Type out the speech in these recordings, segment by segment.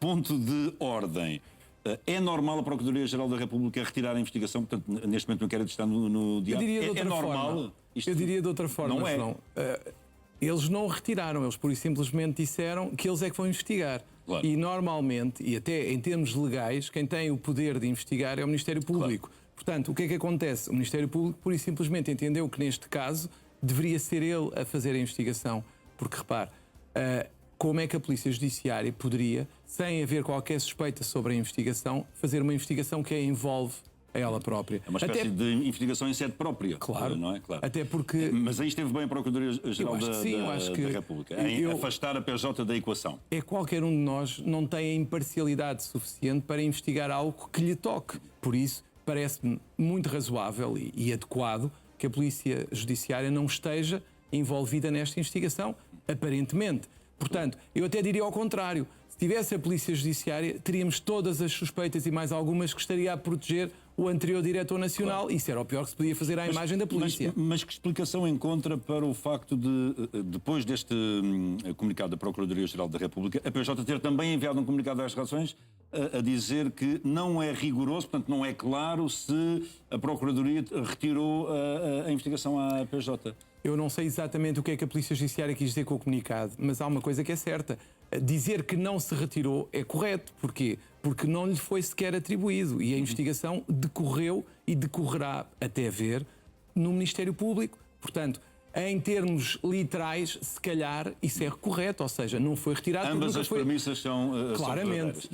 ponto de ordem, é normal a Procuradoria-Geral da República retirar a investigação? Portanto, neste momento o inquérito está no diário. Eu diria de outra normal? forma. Eu diria de outra forma, não é. João. Eles não retiraram, eles pura e simplesmente disseram que eles é que vão investigar. Claro. E normalmente, e até em termos legais, quem tem o poder de investigar é o Ministério Público. Claro. Portanto, o que é que acontece? O Ministério Público pura e simplesmente entendeu que neste caso deveria ser ele a fazer a investigação. Porque, repare, como é que a Polícia Judiciária poderia, sem haver qualquer suspeita sobre a investigação, fazer uma investigação que a envolve a ela própria? É uma espécie de investigação em sede própria. Claro. Não é? Claro. Até porque... Mas aí esteve bem a Procuradoria-Geral da República, em afastar a PJ da equação. É qualquer um de nós não tem a imparcialidade suficiente para investigar algo que lhe toque. Por isso, parece-me muito razoável e adequado que a Polícia Judiciária não esteja envolvida nesta investigação, aparentemente. Portanto, eu até diria ao contrário. Se tivesse a Polícia Judiciária, teríamos todas as suspeitas e mais algumas que estaria a proteger o anterior Diretor Nacional. Claro. Isso era o pior que se podia fazer à imagem da polícia. Mas que explicação encontra para o facto de, depois deste comunicado da Procuradoria-Geral da República, a PJ ter também enviado um comunicado às redações a dizer que não é rigoroso, portanto não é claro se a Procuradoria retirou a investigação à PJ? Eu não sei exatamente o que é que a Polícia Judiciária quis dizer com o comunicado, mas há uma coisa que é certa. Dizer que não se retirou é correto. Porquê? Porque não lhe foi sequer atribuído e a investigação decorreu e decorrerá até ver no Ministério Público. Portanto, em termos literais, se calhar isso é correto, ou seja, não foi retirado. Ambas as premissas são claramente.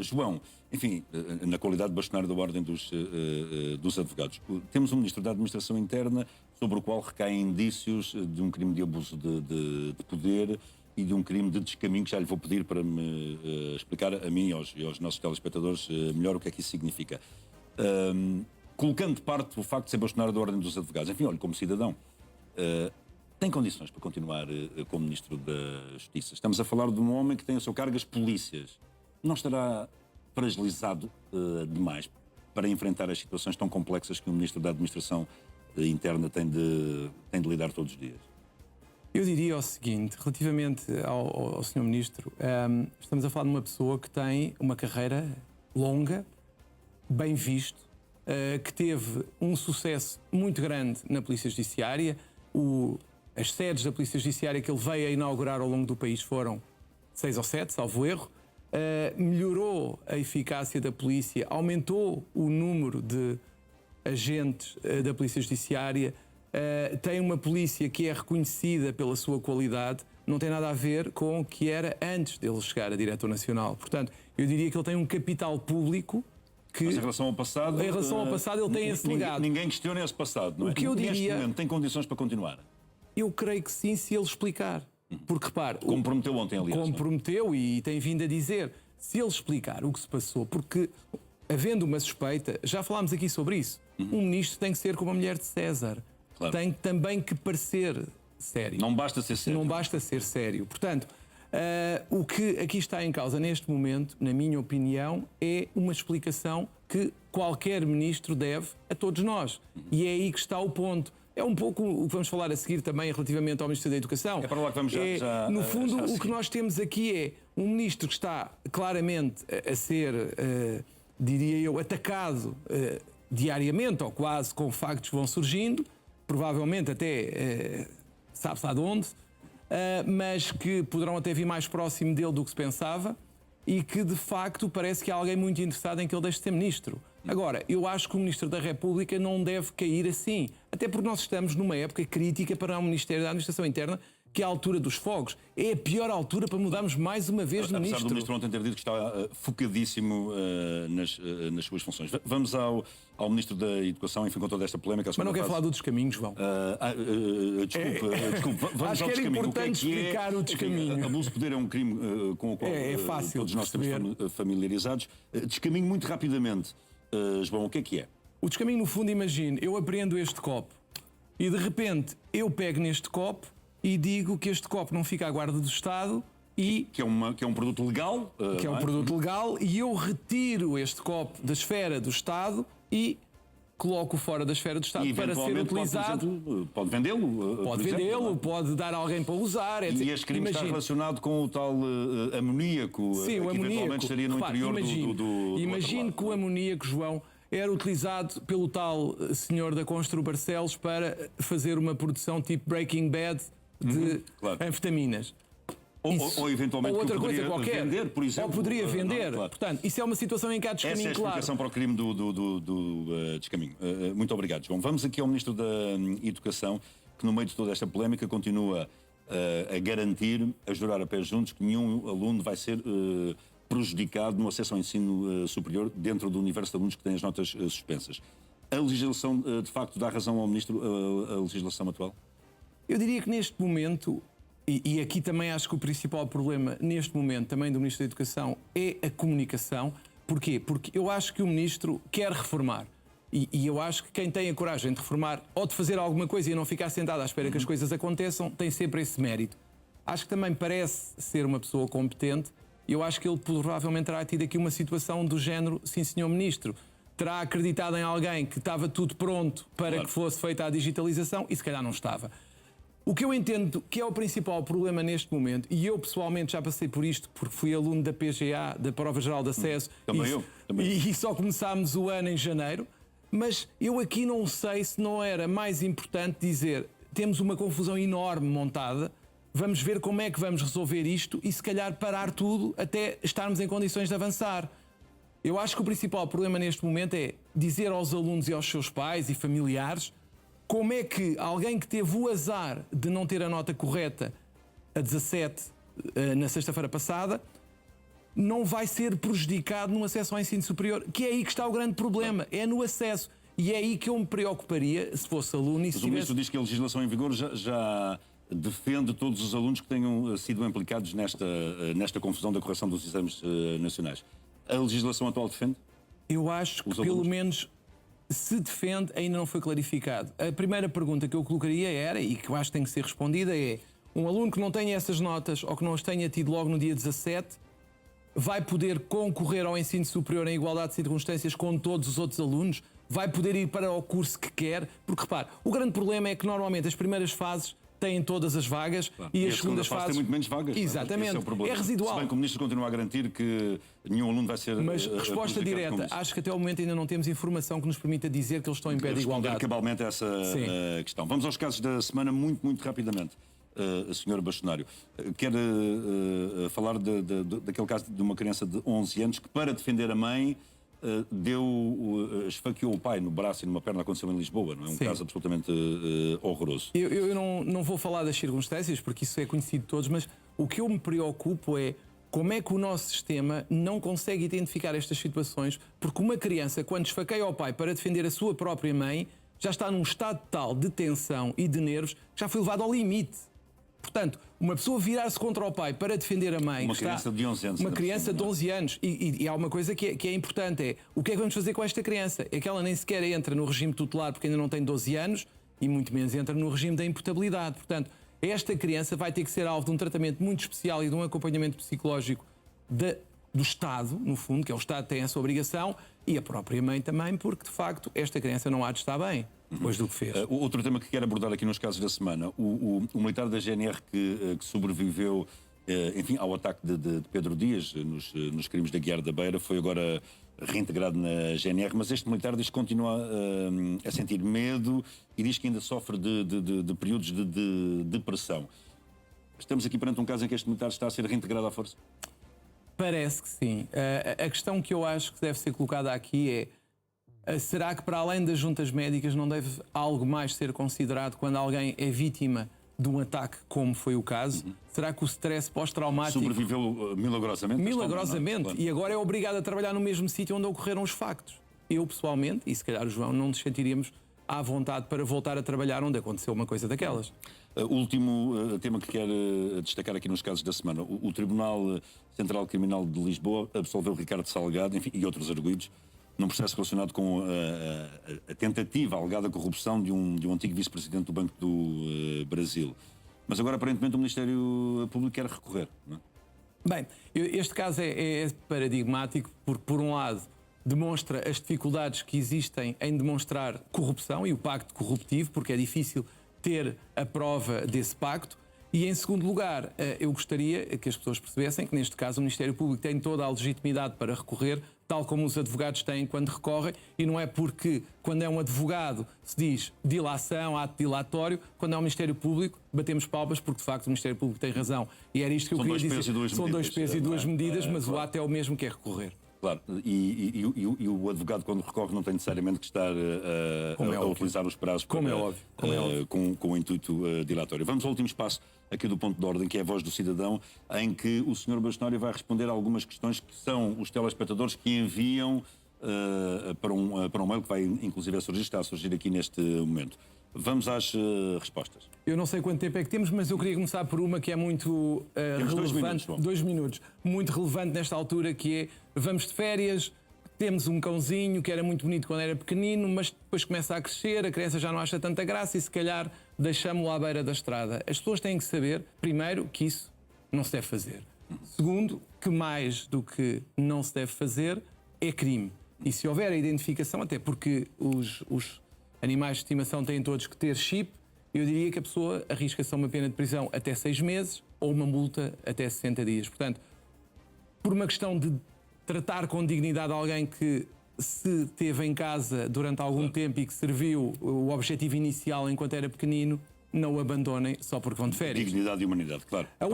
João, enfim, na qualidade de bastonário da Ordem dos Advogados, temos um Ministro da Administração Interna sobre o qual recaem indícios de um crime de abuso de poder e de um crime de descaminho, que já lhe vou pedir para me explicar a mim e aos nossos telespectadores melhor o que é que isso significa. Colocando de parte o facto de ser bastonário da Ordem dos Advogados, enfim, olha, como cidadão, tem condições para continuar como Ministro da Justiça. Estamos a falar de um homem que tem a seu cargo as polícias. Não estará fragilizado demais para enfrentar as situações tão complexas que o Ministro da Administração Interna tem de lidar todos os dias? Eu diria o seguinte, relativamente ao Sr. Ministro, estamos a falar de uma pessoa que tem uma carreira longa, bem visto, que teve um sucesso muito grande na Polícia Judiciária. As sedes da Polícia Judiciária que ele veio a inaugurar ao longo do país foram 6 ou 7, salvo erro. Melhorou a eficácia da polícia, aumentou o número de agentes da Polícia Judiciária, tem uma polícia que é reconhecida pela sua qualidade, não tem nada a ver com o que era antes dele chegar a Diretor Nacional. Portanto, eu diria que ele tem um capital público que... Mas em relação ao passado... Em relação ao passado ele tem esse legado. Ninguém questiona esse passado, não é? O que eu diria... Neste momento tem condições para continuar? Eu creio que sim, se ele explicar. Porque, repare... Como prometeu ontem, aliás. Como prometeu e tem vindo a dizer. Se ele explicar o que se passou, porque, havendo uma suspeita, já falámos aqui sobre isso, um ministro tem que ser como a mulher de César. Claro. Tem também que parecer sério. Não basta ser sério. Não basta ser sério. Portanto, o que aqui está em causa neste momento, na minha opinião, é uma explicação que qualquer ministro deve a todos nós. E é aí que está o ponto. É um pouco o que vamos falar a seguir também relativamente ao Ministro da Educação. É para lá que vamos já no fundo, o que nós temos aqui é um ministro que está claramente a ser, diria eu, atacado diariamente, ou quase, com factos que vão surgindo, provavelmente até sabe-se lá de onde, mas que poderão até vir mais próximo dele do que se pensava e que, de facto, parece que há alguém muito interessado em que ele deixe de ser ministro. Agora, eu acho que o Ministro da República não deve cair assim, até porque nós estamos numa época crítica para o Ministério da Administração Interna, que é a altura dos fogos. É a pior altura para mudarmos mais uma vez de ministro. Apesar do ministro ontem ter dito que está focadíssimo nas suas funções. Vamos ao Ministro da Educação, enfim, com toda esta polémica. Mas não quer falar do descaminho, João? Desculpa. Vamos acho ao que era descaminho. importante explicar o descaminho. Enfim, abuso de poder é um crime com o qual todos nós estamos familiarizados. Descaminho muito rapidamente. João, o que é? O descaminho, no fundo, imagine, eu apreendo este copo e, de repente, eu pego neste copo e digo que este copo não fica à guarda do Estado e... Que é um produto legal. Que é um produto legal e eu retiro este copo da esfera do Estado e coloco fora da esfera do Estado E para ser eventualmente utilizado. pode vendê-lo. Pode vendê-lo, pode dar a alguém para usar. E este crime está relacionado com o tal amoníaco, sim, o que amoníaco eventualmente estaria no interior do Imagine que o amoníaco, João, era utilizado pelo tal senhor da Constru Barcelos para fazer uma produção tipo Breaking Bad de anfetaminas. Ou eventualmente ou outra coisa qualquer. Vender, por exemplo. Ou poderia vender. Claro. Portanto, isso é uma situação em que há descaminho, essa é a explicação para o crime do descaminho. Muito obrigado, João. Vamos aqui ao Ministro da Educação, que no meio de toda esta polémica continua a garantir, a jurar a pé juntos, que nenhum aluno vai ser prejudicado no acesso ao ensino superior dentro do universo de alunos que têm as notas suspensas. A legislação, de facto, dá razão ao Ministro, a legislação atual? Eu diria que neste momento, e aqui também acho que o principal problema neste momento também do Ministro da Educação é a comunicação. Porquê? Porque eu acho que o Ministro quer reformar. E eu acho que quem tem a coragem de reformar ou de fazer alguma coisa e não ficar sentado à espera que as coisas aconteçam, tem sempre esse mérito. Acho que também parece ser uma pessoa competente. Eu acho que ele provavelmente terá tido aqui uma situação do género, sim senhor Ministro, terá acreditado em alguém que estava tudo pronto para que fosse feita a digitalização e se calhar não estava. O que eu entendo que é o principal problema neste momento, e eu pessoalmente já passei por isto, porque fui aluno da PGA, da Prova Geral de Acesso, e só começámos o ano em janeiro, mas eu aqui não sei se não era mais importante dizer, temos uma confusão enorme montada, vamos ver como é que vamos resolver isto e se calhar parar tudo até estarmos em condições de avançar. Eu acho que o principal problema neste momento é dizer aos alunos e aos seus pais e familiares como é que alguém que teve o azar de não ter a nota correta a 17 na sexta-feira passada não vai ser prejudicado no acesso ao ensino superior, que é aí que está o grande problema, é no acesso. E é aí que eu me preocuparia se fosse aluno e se Mas o Ministro diz que a legislação em vigor já defende todos os alunos que tenham sido implicados nesta confusão da correção dos exames nacionais. A legislação atual defende? Eu acho que pelo menos se defende, ainda não foi clarificado. A primeira pergunta que eu colocaria era, e que eu acho que tem que ser respondida, é: um aluno que não tenha essas notas ou que não as tenha tido logo no dia 17 vai poder concorrer ao ensino superior em igualdade de circunstâncias com todos os outros alunos? Vai poder ir para o curso que quer? Porque, repare, o grande problema é que normalmente as primeiras fases têm todas as vagas e as segundas fases têm muito menos vagas. Exatamente, é residual. Se bem que o Ministro continua a garantir que nenhum aluno vai ser. Mas resposta direta, acho que até ao momento ainda não temos informação que nos permita dizer que eles estão em pé de igualdade. Cabalmente essa questão. Vamos aos casos da semana muito rapidamente. Sr. Bastonário, quer falar daquele caso de uma criança de 11 anos que, para defender a mãe, esfaqueou o pai no braço e numa perna, aconteceu em Lisboa, não é? Um caso absolutamente horroroso. Eu não vou falar das circunstâncias, porque isso é conhecido de todos, mas o que eu me preocupo é como é que o nosso sistema não consegue identificar estas situações, porque uma criança, quando esfaqueia o pai para defender a sua própria mãe, já está num estado tal de tensão e de nervos que já foi levado ao limite. Portanto, uma pessoa virar-se contra o pai para defender a mãe... Uma criança de 11 anos. Uma criança de 11 anos. E há uma coisa que é importante, é o que é que vamos fazer com esta criança? É que ela nem sequer entra no regime tutelar porque ainda não tem 12 anos e muito menos entra no regime da imputabilidade. Portanto, esta criança vai ter que ser alvo de um tratamento muito especial e de um acompanhamento psicológico do Estado, no fundo, que é o Estado que tem essa obrigação, e a própria mãe também, porque, de facto, esta criança não há de estar bem depois do que fez. Outro tema que quero abordar aqui nos casos da semana, o militar da GNR que sobreviveu, enfim, ao ataque de Pedro Dias nos crimes da Guiar da Beira, foi agora reintegrado na GNR, mas este militar diz que continua a sentir medo e diz que ainda sofre de períodos de depressão. Estamos aqui perante um caso em que este militar está a ser reintegrado à força? Parece que sim. A questão que eu acho que deve ser colocada aqui é: será que, para além das juntas médicas, não deve algo mais ser considerado quando alguém é vítima de um ataque, como foi o caso? Será que o stress pós-traumático... Sobreviveu milagrosamente? Milagrosamente. Claro. E agora é obrigado a trabalhar no mesmo sítio onde ocorreram os factos. Eu, pessoalmente, e se calhar o João, não nos sentiríamos à vontade para voltar a trabalhar onde aconteceu uma coisa daquelas. O último tema que quero destacar aqui nos casos da semana. O Tribunal Central Criminal de Lisboa absolveu Ricardo Salgado, enfim, e outros arguidos, num processo relacionado com a tentativa alegada corrupção de um antigo vice-presidente do Banco do Brasil. Mas agora, aparentemente, o Ministério Público quer recorrer, não é? Bem, este caso é paradigmático porque, por um lado, demonstra as dificuldades que existem em demonstrar corrupção e o pacto corruptivo, porque é difícil ter a prova desse pacto. E, em segundo lugar, eu gostaria que as pessoas percebessem que, neste caso, o Ministério Público tem toda a legitimidade para recorrer, tal como os advogados têm quando recorrem, e não é porque, quando é um advogado, se diz dilação, ato dilatório, quando é um Ministério Público, batemos palmas, porque, de facto, o Ministério Público tem razão. E era isto que eu queria dizer. São dois pesos e duas medidas, mas o ato é o mesmo, que é recorrer. Claro, e o advogado, quando recorre, não tem necessariamente que estar a utilizar os prazos como é óbvio. Com o intuito dilatório. Vamos ao último espaço aqui do ponto de ordem, que é a voz do cidadão, em que o Sr. Bastonário vai responder a algumas questões que são os telespectadores que enviam para um mail que vai, inclusive, está a surgir aqui neste momento. Vamos às respostas. Eu não sei quanto tempo é que temos, mas eu queria começar por uma que é muito relevante. 2 minutos. Muito relevante nesta altura, que é: vamos de férias, temos um cãozinho que era muito bonito quando era pequenino, mas depois começa a crescer, a criança já não acha tanta graça e se calhar deixamos-lo à beira da estrada. As pessoas têm que saber, primeiro, que isso não se deve fazer. Segundo, que mais do que não se deve fazer é crime. E se houver a identificação, até porque os animais de estimação têm todos que ter chip, eu diria que a pessoa arrisca-se a uma pena de prisão até 6 meses ou uma multa até 60 dias. Portanto, por uma questão de tratar com dignidade alguém que se teve em casa durante algum tempo e que serviu o objetivo inicial enquanto era pequenino, não o abandonem só porque vão de férias. Dignidade e humanidade, claro. A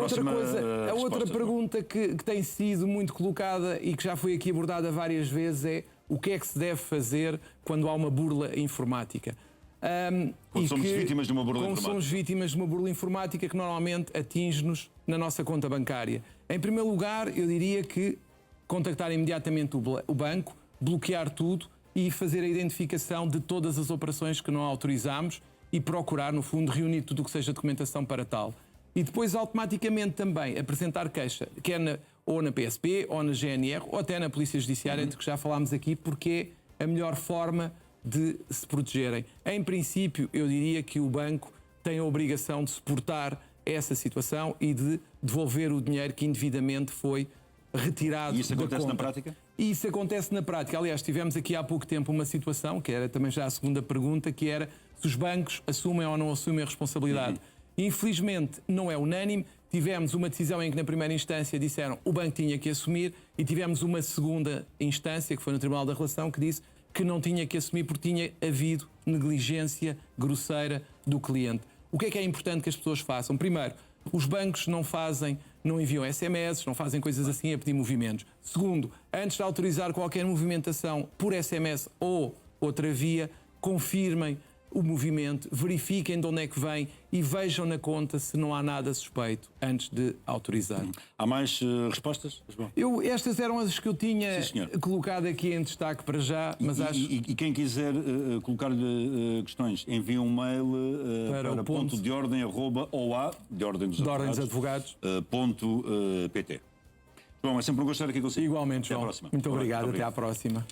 outra pergunta que tem sido muito colocada e que já foi aqui abordada várias vezes é: o que é que se deve fazer quando há uma burla informática? Quando somos vítimas de uma burla informática. Somos vítimas de uma burla informática que normalmente atinge-nos na nossa conta bancária. Em primeiro lugar, eu diria que contactar imediatamente o banco, bloquear tudo e fazer a identificação de todas as operações que não autorizamos e procurar, no fundo, reunir tudo o que seja documentação para tal. E depois, automaticamente, também apresentar queixa, quer ou na PSP, ou na GNR, ou até na Polícia Judiciária, de que já falámos aqui, porque é a melhor forma de se protegerem. Em princípio, eu diria que o banco tem a obrigação de suportar essa situação e de devolver o dinheiro que indevidamente foi retirado da conta. E isso acontece na prática? E isso acontece na prática. Aliás, tivemos aqui há pouco tempo uma situação, que era também já a segunda pergunta, que era se os bancos assumem ou não assumem a responsabilidade. Infelizmente, não é unânime. Tivemos uma decisão em que, na primeira instância, disseram que o banco tinha que assumir, e tivemos uma segunda instância, que foi no Tribunal da Relação, que disse que não tinha que assumir porque tinha havido negligência grosseira do cliente. O que é importante que as pessoas façam? Primeiro, os bancos não enviam SMS, não fazem coisas assim a pedir movimentos. Segundo, antes de autorizar qualquer movimentação por SMS ou outra via, confirmem o movimento, verifiquem de onde é que vem e vejam na conta se não há nada suspeito antes de autorizar. Há mais respostas? Estas eram as que eu tinha colocado aqui em destaque para já, mas acho... E quem quiser colocar-lhe questões, envie um mail para ponto de ordem @OA, de ordem dos advogados, .pt. João, é sempre um gosto estar aqui consigo. Igualmente, João. Até à próxima. Muito obrigado, até à próxima.